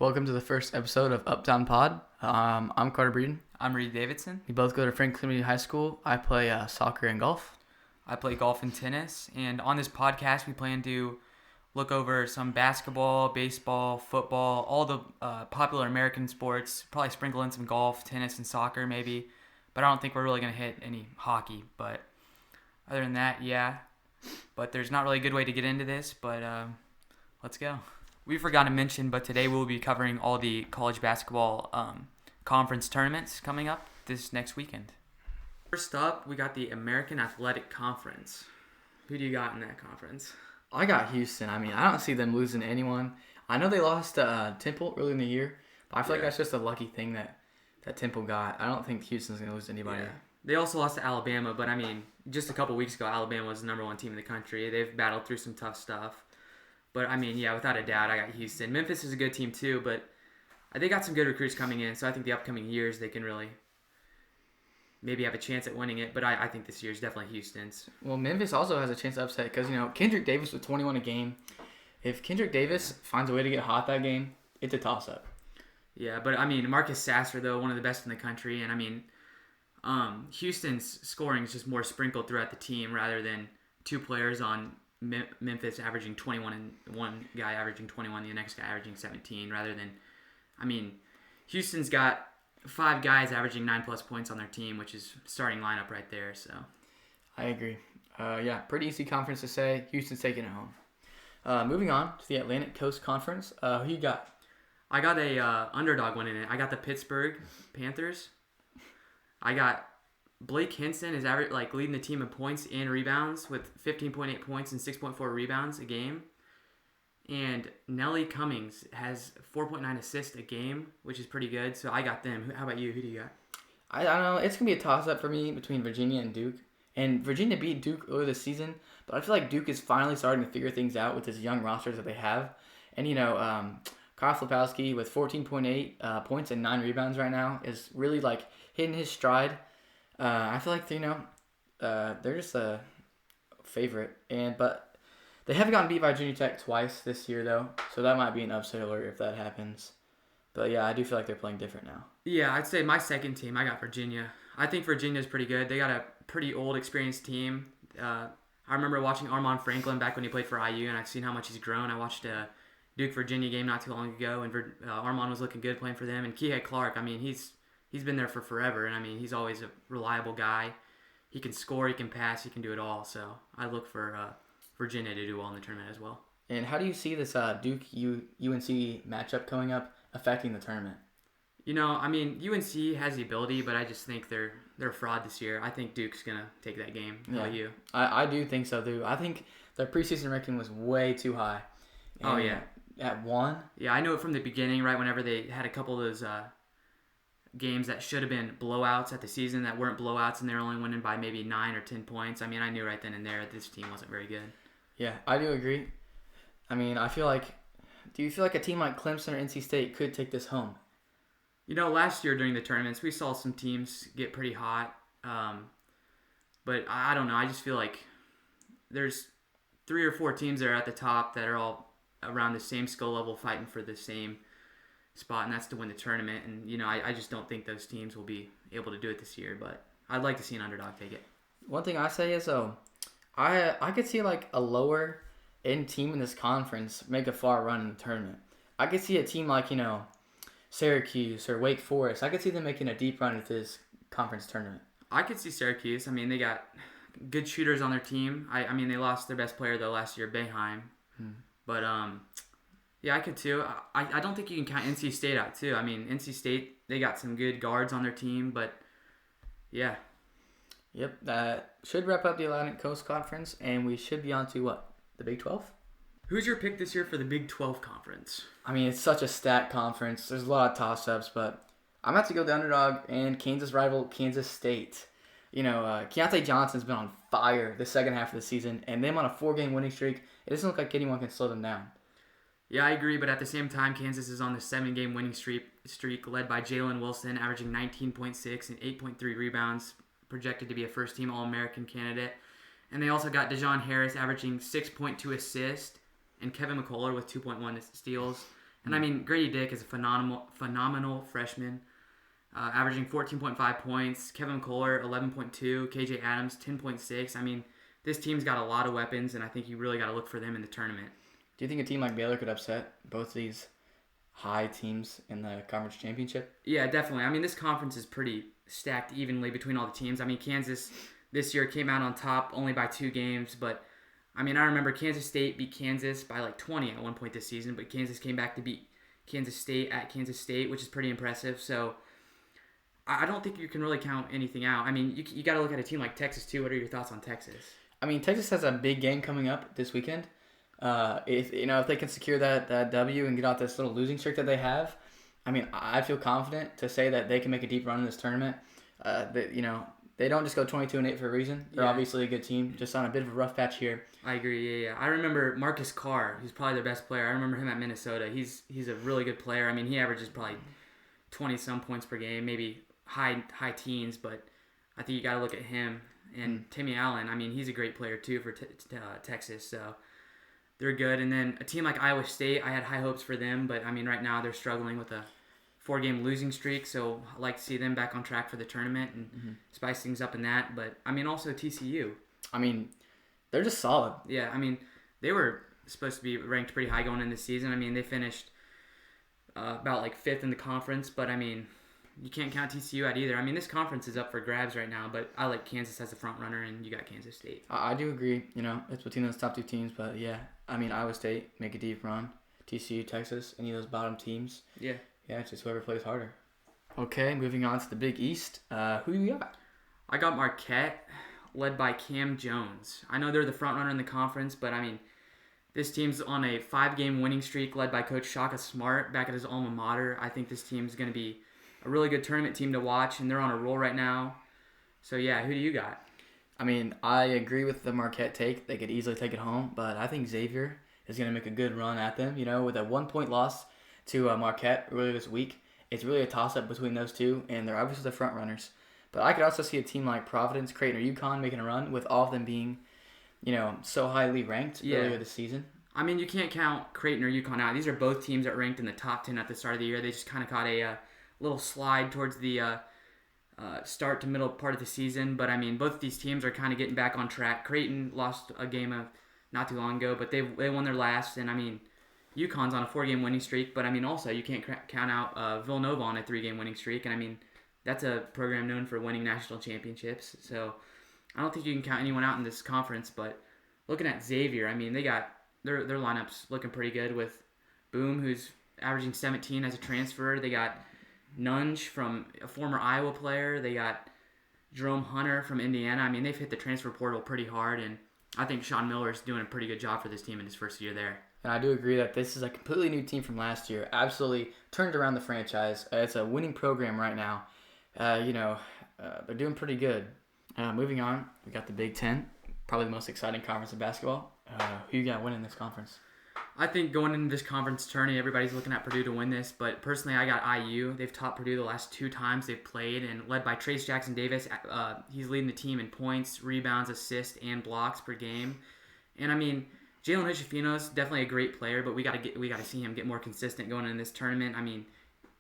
Welcome to the first episode of Uptown Pod. I'm Carter Breeden. I'm Reed Davidson. We both go to Franklin Community High School. I play soccer and golf. I play golf and tennis. And on this podcast, we plan to look over some basketball, baseball, football, all the popular American sports, probably sprinkle in some golf, tennis, and soccer maybe. But I don't think we're really going to hit any hockey. But other than that, yeah. But there's not really a good way to get into this, but let's go. We forgot to mention, but today we'll be covering all the college basketball conference tournaments coming up this next weekend. First up, we got the American Athletic Conference. Who do you got in that conference? I got Houston. I don't see them losing to anyone. I know they lost to Temple early in the year, but I feel like that's just a lucky thing that Temple got. I don't think Houston's going to lose to anybody. Yeah. They also lost to Alabama, but just a couple weeks ago, Alabama was the number one team in the country. They've battled through some tough stuff. But, without a doubt, I got Houston. Memphis is a good team, too, but they got some good recruits coming in, so I think the upcoming years they can really maybe have a chance at winning it. But I think this year is definitely Houston's. Well, Memphis also has a chance to upset because, Kendrick Davis with 21 a game. If Kendrick Davis finds a way to get hot that game, it's a toss-up. Yeah, but, Marcus Sasser, though, one of the best in the country. And, Houston's scoring is just more sprinkled throughout the team rather than two players on Memphis averaging 21 and one guy averaging 21, the next guy averaging 17, rather than, Houston's got 5 guys averaging 9+ points on their team, which is starting lineup right there. So, I agree. Pretty easy conference to say. Houston's taking it home. Moving on to the Atlantic Coast Conference. Who you got? I got a underdog one in it. I got the Pittsburgh Panthers. I got Blake Hinson is leading the team in points and rebounds with 15.8 points and 6.4 rebounds a game. And Nelly Cummings has 4.9 assists a game, which is pretty good. So I got them. How about you? Who do you got? I don't know. It's going to be a toss-up for me between Virginia and Duke. And Virginia beat Duke earlier this season, but I feel like Duke is finally starting to figure things out with this young rosters that they have. And, Kyle Flapowski with 14.8 points and 9 rebounds right now is really, hitting his stride. I feel like, they're just a favorite. But they haven't gotten beat by Virginia Tech twice this year, though, so that might be an upset alert if that happens. But, yeah, I do feel like they're playing different now. Yeah, I'd say my second team, I got Virginia. I think Virginia's pretty good. They got a pretty old, experienced team. I remember watching Armaan Franklin back when he played for IU, and I've seen how much he's grown. I watched a Duke-Virginia game not too long ago, and Armaan was looking good playing for them. And Kihei Clark, he's been there for forever, and he's always a reliable guy. He can score, he can pass, he can do it all. So I look for Virginia to do well in the tournament as well. And how do you see this Duke UNC matchup coming up affecting the tournament? UNC has the ability, but I just think they're a fraud this year. I think Duke's gonna take that game. How about you? I do think so too. I think their preseason ranking was way too high. And at 1? Yeah, I know it from the beginning, right? Whenever they had a couple of those games that should have been blowouts at the season that weren't blowouts, and they're only winning by maybe 9 or 10 points. I knew right then and there this team wasn't very good. Yeah, I do agree. I feel like, do you feel like a team like Clemson or NC State could take this home? Last year during the tournaments, we saw some teams get pretty hot. But I don't know. I just feel like there's 3 or 4 teams that are at the top that are all around the same skill level fighting for the same spot, and that's to win the tournament. And, I just don't think those teams will be able to do it this year. But I'd like to see an underdog take it. One thing I say is, I could see, a lower-end team in this conference make a far run in the tournament. I could see a team like, Syracuse or Wake Forest. I could see them making a deep run into this conference tournament. I could see Syracuse. They got good shooters on their team. They lost their best player, though, last year, Boeheim. But, yeah, I could, too. I don't think you can count NC State out, too. NC State, they got some good guards on their team, but, yeah. Yep, that should wrap up the Atlantic Coast Conference, and we should be on to, what, the Big 12? Who's your pick this year for the Big 12 Conference? It's such a stacked conference. There's a lot of toss-ups, but I'm about to go the underdog and Kansas rival Kansas State. Keontae Johnson's been on fire the second half of the season, and them on a 4-game winning streak, it doesn't look like anyone can slow them down. Yeah, I agree, but at the same time, Kansas is on the 7-game winning streak led by Jalen Wilson, averaging 19.6 and 8.3 rebounds, projected to be a first-team All-American candidate. And they also got DeJohn Harris averaging 6.2 assists, and Kevin McCullough with 2.1 steals. And I mean, Grady Dick is a phenomenal freshman, averaging 14.5 points. Kevin McCullough, 11.2. KJ Adams, 10.6. I mean, this team's got a lot of weapons, and I think you really got to look for them in the tournament. Do you think a team like Baylor could upset both these high teams in the conference championship? Yeah, definitely. I mean, this conference is pretty stacked evenly between all the teams. I mean, Kansas this year came out on top only by 2 games, but I mean, I remember Kansas State beat Kansas by like 20 at one point this season, but Kansas came back to beat Kansas State at Kansas State, which is pretty impressive. So I don't think you can really count anything out. I mean, you got to look at a team like Texas too. What are your thoughts on Texas? I mean, Texas has a big game coming up this weekend. If they can secure that W and get out this little losing streak that they have, I mean, I feel confident to say that they can make a deep run in this tournament. They don't just go 22-8 for a reason. They're obviously a good team, just on a bit of a rough patch here. I agree. Yeah. I remember Marcus Carr, who's probably their best player. I remember him at Minnesota. He's a really good player. I mean, he averages probably 20-some points per game, maybe high teens, but I think you got to look at him. And Timmy Allen, I mean, he's a great player too for Texas, so they're good. And then a team like Iowa State, I had high hopes for them, but I mean, right now they're struggling with a 4-game losing streak, so I'd like to see them back on track for the tournament and spice things up in that. But I mean, also TCU. I mean, they're just solid. Yeah, I mean, they were supposed to be ranked pretty high going into the season. I mean, they finished about like 5th in the conference, but I mean, you can't count TCU out either. I mean, this conference is up for grabs right now, but I like Kansas as the front runner, and you got Kansas State. I do agree. It's between those top 2 teams, but yeah, I mean, Iowa State make a deep run. TCU, Texas, any of those bottom teams. Yeah. Yeah, it's just whoever plays harder. Okay, moving on to the Big East. Who you got? I got Marquette, led by Cam Jones. I know they're the front runner in the conference, but I mean, this team's on a 5-game winning streak led by Coach Shaka Smart back at his alma mater. I think this team's going to be a really good tournament team to watch, and they're on a roll right now. So, yeah, who do you got? I mean, I agree with the Marquette take. They could easily take it home, but I think Xavier is going to make a good run at them. With a 1-point loss to Marquette earlier this week, it's really a toss-up between those two, and they're obviously the front runners. But I could also see a team like Providence, Creighton, or UConn making a run with all of them being, so highly ranked earlier this season. I mean, you can't count Creighton or UConn out. These are both teams that ranked in the top 10 at the start of the year. They just kind of caught a little slide towards the start to middle part of the season. But, I mean, both of these teams are kind of getting back on track. Creighton lost a game not too long ago, but they won their last. And, I mean, UConn's on a 4-game winning streak. But, I mean, also, you can't count out Villanova on a 3-game winning streak. And, I mean, that's a program known for winning national championships. So, I don't think you can count anyone out in this conference. But looking at Xavier, I mean, they got their lineup's looking pretty good with Boom, who's averaging 17 as a transfer. They got Nunge from a former Iowa player. They got Jerome Hunter from Indiana. I mean, they've hit the transfer portal pretty hard, and I think Sean Miller's doing a pretty good job for this team in his first year there. And I do agree that this is a completely new team from last year. Absolutely turned around the franchise. It's a winning program right now. They're doing pretty good. Moving on, we got the Big Ten, probably the most exciting conference in basketball. Who you got winning this conference? I think going into this conference tourney, everybody's looking at Purdue to win this, but personally, I got IU. They've topped Purdue the last 2 times they've played, and led by Trace Jackson Davis. He's leading the team in points, rebounds, assists, and blocks per game. And I mean, Jalen Hood-Schifino's definitely a great player, but we got to see him get more consistent going in this tournament. I mean,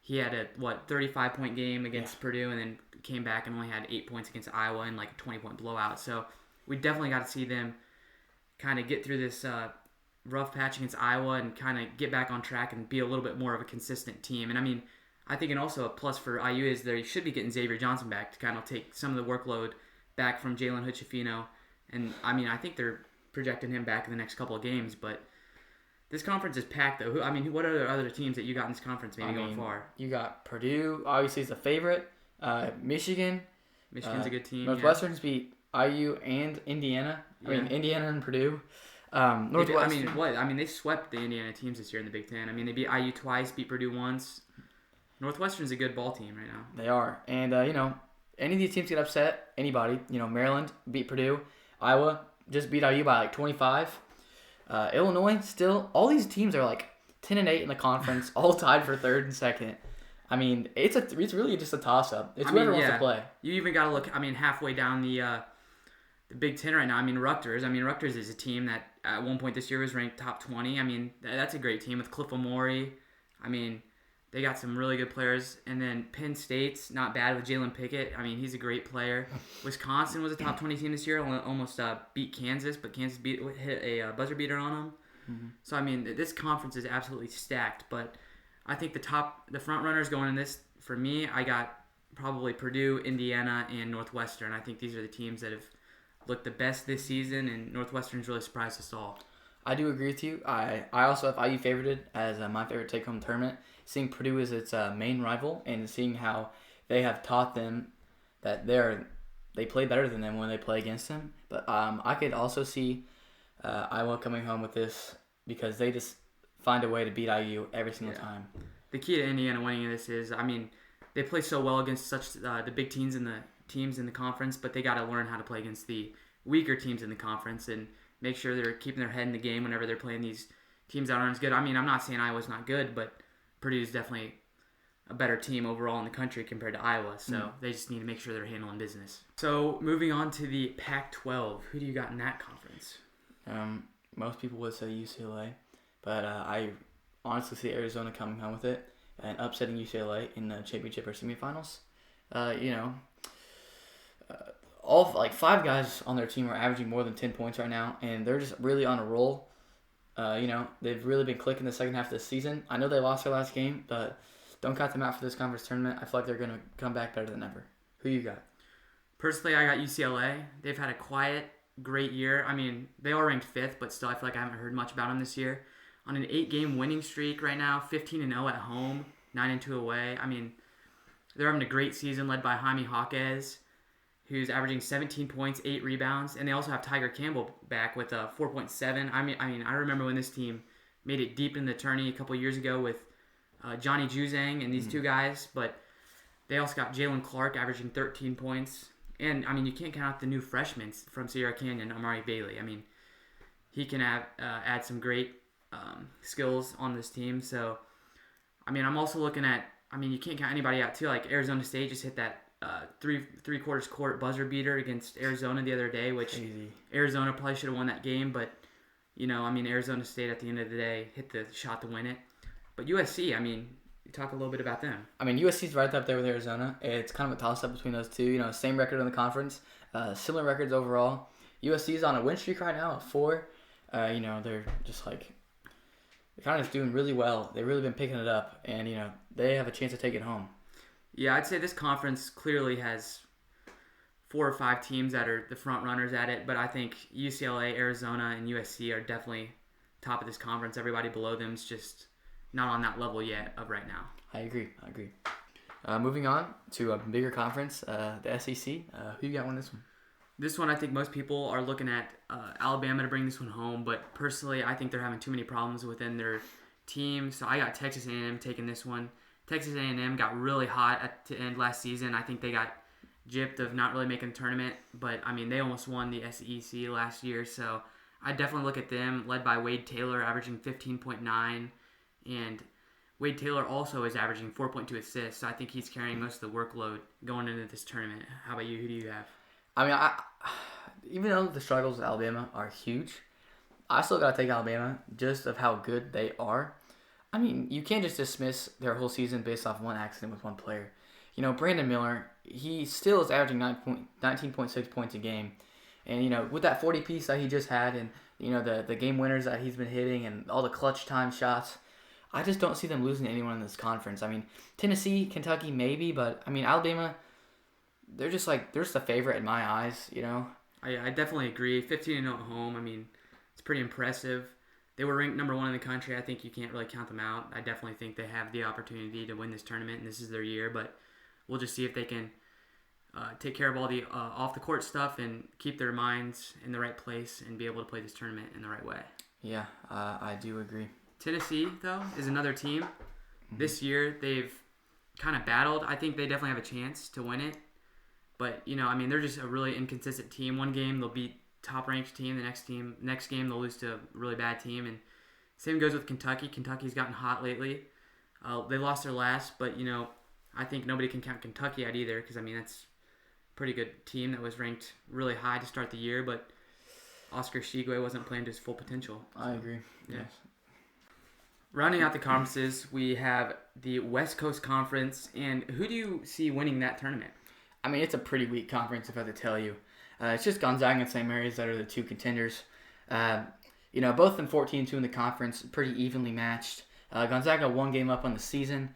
he had a 35-point game against Purdue, and then came back and only had 8 points against Iowa in like a 20-point blowout. So we definitely got to see them kind of get through this rough patch against Iowa and kind of get back on track and be a little bit more of a consistent team. And I mean, I think, and also a plus for IU is they should be getting Xavier Johnson back to kind of take some of the workload back from Jalen Hood-Schifino. And I mean, I think they're projecting him back in the next couple of games, but this conference is packed though. What are the other teams that you got in this conference going far? You got Purdue, obviously is the favorite. Michigan's a good team. Northwestern's beat IU and Indiana. Indiana and Purdue. They swept the Indiana teams this year in the Big Ten. I mean, they beat IU twice, beat Purdue once. Northwestern's a good ball team right now. They are. And, any of these teams get upset, anybody. Maryland beat Purdue. Iowa just beat IU by like 25. Illinois still, all these teams are like 10-8 in the conference, all tied for 3rd and 2nd. I mean, it's really just a toss-up. It's whoever wants to play. You even got to look, halfway down the Big Ten right now. Rutgers. Rutgers is a team that at one point this year was ranked top 20. That's a great team with Cliff Omori. I mean, they got some really good players. And then Penn State's not bad with Jalen Pickett. I mean, he's a great player. Wisconsin was a top 20 team this year. Almost beat Kansas, but Kansas hit a buzzer beater on them. Mm-hmm. So, I mean, this conference is absolutely stacked. But I think the front runners going in this, for me, I got probably Purdue, Indiana, and Northwestern. I think these are the teams that have looked the best this season, and Northwestern's really surprised us all. I do agree with you. I also have IU favorited as my favorite take-home tournament. Seeing Purdue as its main rival and seeing how they have taught them that they play better than them when they play against them. But I could also see Iowa coming home with this because they just find a way to beat IU every single time. The key to Indiana winning this is, I mean, they play so well against such the big teams in the conference, but they got to learn how to play against the weaker teams in the conference and make sure they're keeping their head in the game whenever they're playing these teams that aren't as good. I mean, I'm not saying Iowa's not good, but Purdue's definitely a better team overall in the country compared to Iowa, so they just need to make sure they're handling business. So moving on to the Pac-12, who do you got in that conference? Most people would say UCLA, but I honestly see Arizona coming home with it and upsetting UCLA in the championship or semifinals. All like 5 guys on their team are averaging more than 10 points right now, and they're just really on a roll. They've really been clicking the second half of the season. I know they lost their last game, but don't count them out for this conference tournament. I feel like they're going to come back better than ever. Who you got? Personally, I got UCLA. They've had a quiet, great year. I mean, they are ranked 5th, but still I feel like I haven't heard much about them this year. On an 8-game winning streak right now, 15-0 at home, 9-2 away. I mean, they're having a great season led by Jaime Jaquez, who's averaging 17 points, 8 rebounds, and they also have Tiger Campbell back with a 4.7. I mean, I remember when this team made it deep in the tourney a couple years ago with Johnny Juzang and these 2 guys, but they also got Jalen Clark averaging 13 points. And, I mean, you can't count out the new freshmen from Sierra Canyon, Amari Bailey. I mean, he can add some great skills on this team. So, I mean, I'm also looking at, I mean, you can't count anybody out, too. Like, Arizona State just hit that three-quarters court buzzer beater against Arizona the other day, which Arizona probably should have won that game, but I mean, Arizona State at the end of the day hit the shot to win it. But USC, I mean, you talk a little bit about them. I mean, USC's right up there with Arizona. It's kind of a toss-up between those two. Same record in the conference, similar records overall. USC's on a win streak right now at 4. They're just like they're kind of just doing really well. They've really been picking it up, and they have a chance to take it home. Yeah, I'd say this conference clearly has 4 or 5 teams that are the front runners at it, but I think UCLA, Arizona, and USC are definitely top of this conference. Everybody below them is just not on that level yet of right now. I agree. Moving on to a bigger conference, the SEC. Who you got on this one? This one, I think most people are looking at Alabama to bring this one home, but personally, I think they're having too many problems within their team, so I got Texas A&M taking this one. Texas A&M got really hot at the end last season. I think they got gypped of not really making the tournament, but I mean, they almost won the SEC last year, so I definitely look at them, led by Wade Taylor, averaging 15.9, and Wade Taylor also is averaging 4.2 assists, so I think he's carrying most of the workload going into this tournament. How about you? Who do you have? I mean, even though the struggles of Alabama are huge, I still got to take Alabama just of how good they are. I mean, you can't just dismiss their whole season based off one accident with one player. Brandon Miller, he still is averaging 19.6 points a game. And, with that 40 piece that he just had and, the game winners that he's been hitting and all the clutch time shots, I just don't see them losing to anyone in this conference. I mean, Tennessee, Kentucky, maybe, but, I mean, Alabama, they're just the favorite in my eyes, I definitely agree. 15-0 at home, I mean, it's pretty impressive. They were ranked number 1 in the country. I think you can't really count them out. I definitely think they have the opportunity to win this tournament, and this is their year. But we'll just see if they can take care of all the off-the-court stuff and keep their minds in the right place and be able to play this tournament in the right way. Yeah, I do agree. Tennessee, though, is another team. This year, they've kind of battled. I think they definitely have a chance to win it. But, I mean, they're just a really inconsistent team. One game, they'll beat top-ranked team. The next game, they'll lose to a really bad team. And same goes with Kentucky. Kentucky's gotten hot lately. They lost their last, but, I think nobody can count Kentucky out either because, I mean, that's a pretty good team that was ranked really high to start the year, but Oscar Tshiebwe wasn't playing to his full potential. I agree. Yeah. Yes. Rounding out the conferences, we have the West Coast Conference, and who do you see winning that tournament? I mean, it's a pretty weak conference, if I have to tell you. It's just Gonzaga and St. Mary's that are the two contenders. Both of them 14-2 in the conference, pretty evenly matched. Gonzaga 1 game up on the season.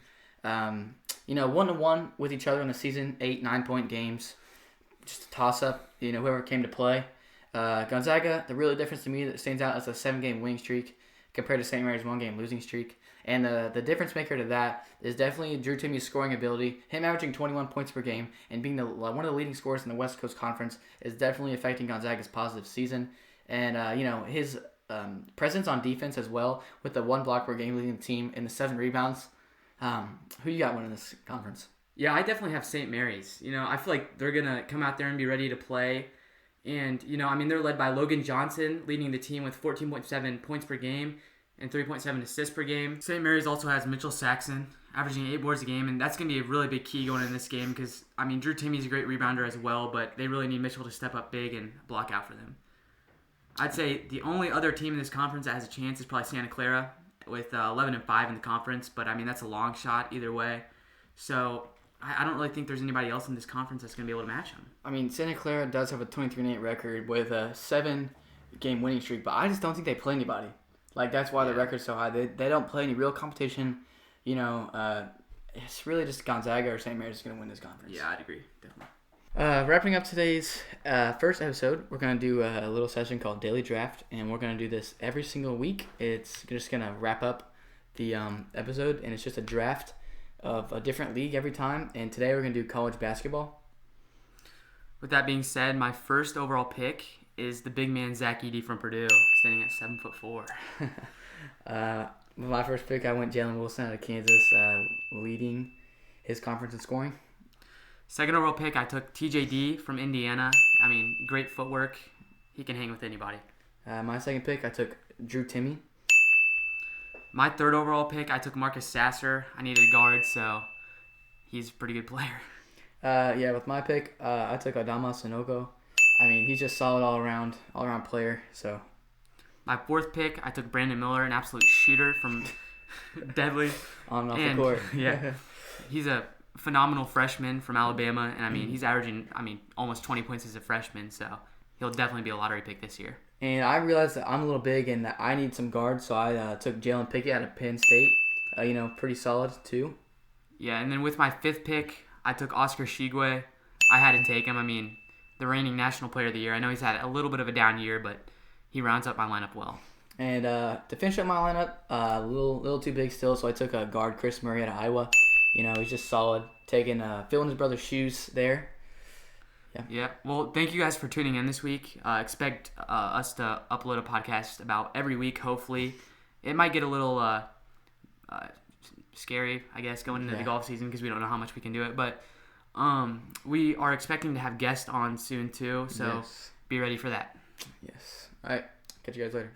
1-1 with each other in the season, 8-9 point games. Just a toss-up, whoever came to play. Gonzaga, the real difference to me that stands out is a 7-game winning streak compared to St. Mary's 1-game losing streak. And the difference maker to that is definitely Drew Timme's scoring ability. Him averaging 21 points per game and being one of the leading scorers in the West Coast Conference is definitely affecting Gonzaga's positive season. And, his presence on defense as well with the 1 block per game leading the team and the 7 rebounds. Who you got winning this conference? Yeah, I definitely have St. Mary's. I feel like they're going to come out there and be ready to play. And, they're led by Logan Johnson, leading the team with 14.7 points per game and 3.7 assists per game. St. Mary's also has Mitchell Saxon, averaging 8 boards a game, and that's going to be a really big key going in this game because, Drew Timmy's a great rebounder as well, but they really need Mitchell to step up big and block out for them. I'd say the only other team in this conference that has a chance is probably Santa Clara with 11-5 in the conference, but, that's a long shot either way. So I don't really think there's anybody else in this conference that's going to be able to match them. Santa Clara does have a 23-8 record with a 7-game winning streak, but I just don't think they play anybody. That's why the record's so high. They don't play any real competition. It's really just Gonzaga or St. Mary's is going to win this conference. Yeah, I'd agree. Definitely. Wrapping up today's first episode, we're going to do a little session called Daily Draft, and we're going to do this every single week. It's just going to wrap up the episode, and it's just a draft of a different league every time. And today we're going to do college basketball. With that being said, my first overall pick is the big man Zach Edey from Purdue, standing at 7'4". My first pick, I went Jalen Wilson out of Kansas, leading his conference in scoring. Second overall pick, I took TJD from Indiana. Great footwork. He can hang with anybody. My second pick, I took Drew Timme. My third overall pick, I took Marcus Sasser. I needed a guard, so he's a pretty good player. With my pick, I took Adama Sanogo. He's just solid all around player. So, my fourth pick, I took Brandon Miller, an absolute shooter from Deadly. On and off the court. Yeah, he's a phenomenal freshman from Alabama, and he's averaging almost 20 points as a freshman, so he'll definitely be a lottery pick this year. And I realized that I'm a little big and that I need some guards, so I took Jalen Pickett out of Penn State. Pretty solid too. Yeah, and then with my fifth pick, I took Oscar Tshiebwe. I had to take him. The reigning National Player of the Year. I know he's had a little bit of a down year, but he rounds up my lineup well. And to finish up my lineup, a little too big still, so I took a guard, Chris Murray out of Iowa. He's just solid, filling his brother's shoes there. Yeah. Well, thank you guys for tuning in this week. Expect us to upload a podcast about every week, hopefully. It might get a little scary, I guess, going into the golf season because we don't know how much we can do it. But we are expecting to have guests on soon, too. So Be ready for that. Yes. All right. Catch you guys later.